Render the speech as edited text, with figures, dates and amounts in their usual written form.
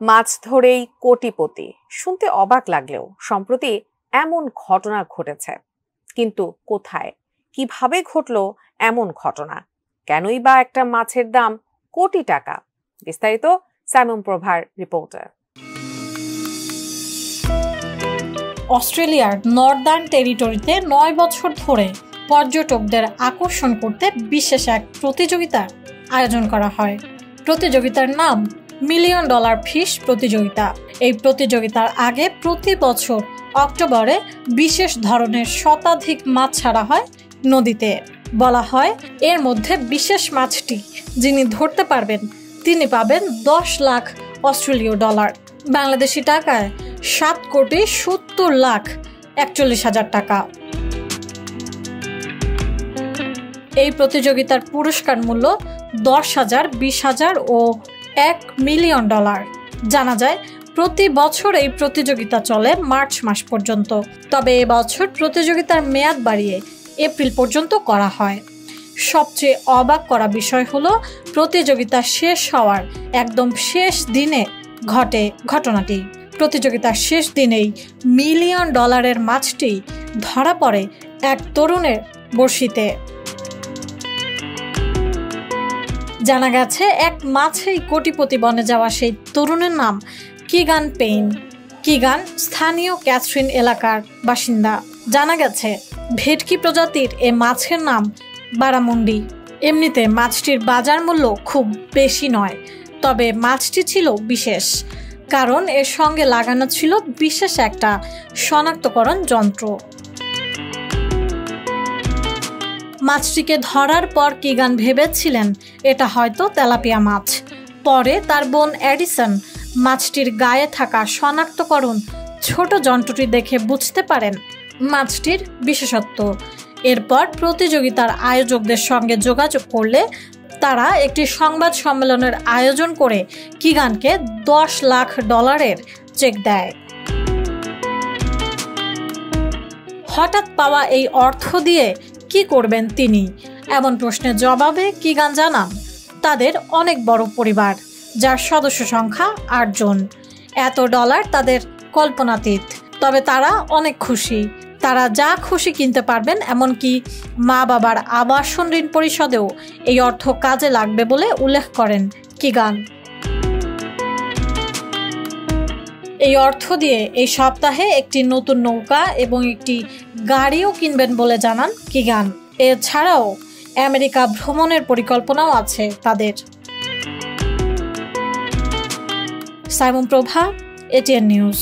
মাছ ধরেই কোটিপতি শুনতে অবাক লাগলেও সম্প্রতি এমন ঘটনা ঘটেছে। কিন্তু কোথায়, কিভাবে ঘটলো এমন ঘটনা? কেনই বা একটা মাছের দাম কোটি টাকা? বিস্তারিত সাইমন প্রভার রিপোর্টে। অস্ট্রেলিয়ার নর্দার্ন টেরিটরিতে 9 বছর ধরে পর্যটকদের আকর্ষণ করতে বিশেষ এক প্রতিযোগিতার আয়োজন করা হয়। প্রতিযোগিতার নাম $1,000,000 ফিশ প্রতিযোগিতা। এই প্রতিযোগিতার আগে প্রতি বছর অক্টোবরে বিশেষ ধরনের শতাধিক মাছ ছাড়া হয় নদীতে। বলা হয় এর মধ্যে বিশেষ মাছটি যিনি ধরতে পারবেন তিনি পাবেন $10 লাখ, বাংলাদেশি টাকায় 7,70,41,000 টাকা। এই প্রতিযোগিতার পুরস্কার মূল্য $10,000, $20,000 ও $1 মিলিয়ন। জানা যায় প্রতি বছর এই প্রতিযোগিতা চলে মার্চ মাস পর্যন্ত, তবে এবছর প্রতিযোগিতার মেয়াদ বাড়িয়ে এপ্রিল পর্যন্ত করা হয়। সবচেয়ে অবাক করা বিষয় হলো প্রতিযোগিতা শেষ হওয়ার একদম শেষ দিনে ঘটে ঘটনাটি। প্রতিযোগিতার শেষ দিনেই $1 মিলিয়ন মাছটি ধরা পড়ে এক তরুণের বড়শিতে। জানা গেছে এক মাছেই কোটিপতি বনে যাওয়া সেই তরুণের নাম কিগান পেইন। কিগান স্থানীয় ক্যাথরিন এলাকার বাসিন্দা। জানা গেছে ভেটকি প্রজাতির এ মাছের নাম বারামুন্ডি। এমনিতে মাছটির বাজার মূল্য খুব বেশি নয়, তবে মাছটি ছিল বিশেষ, কারণ এর সঙ্গে লাগানো ছিল বিশেষ একটা শনাক্তকরণ যন্ত্র। মাছটিকে ধরার পর কিগান ভেবেছিলেন এটা হয়তো তেলাপিয়া মাছ। পরে তার বোন এডিসন মাছটির গায়ে থাকা শনাক্তকরণ ছোট যন্ত্রটি দেখে বুঝতে পারেন মাছটির বিশেষত্ব। এরপর প্রতিযোগিতার আয়োজকদের সঙ্গে যোগাযোগ করলে তারা একটি সংবাদ সম্মেলনের আয়োজন করে কিগানকে $10 লাখ চেক দেয়। হঠাৎ পাওয়া এই অর্থ দিয়ে কি করবেন তিনি, এমন প্রশ্নের জবাবে কিগান জানান তাদের অনেক বড় পরিবার, যার সদস্য সংখ্যা 8 জন। এত ডলার তাদের কল্পনাতীত, তবে তারা অনেক খুশি। তারা যা খুশি কিনতে পারবেন, এমনকি মা বাবার আবাসন ঋণ পরিশোধেও এই অর্থ কাজে লাগবে বলে উল্লেখ করেন কিগান। এই অর্থ দিয়ে এই সপ্তাহে একটি নতুন নৌকা এবং একটি গাড়িও কিনবেন বলে জানান কিগান। এছাড়াও আমেরিকা ভ্রমণের পরিকল্পনাও আছে তাদের। সাইমন প্রভা, ATN নিউজ।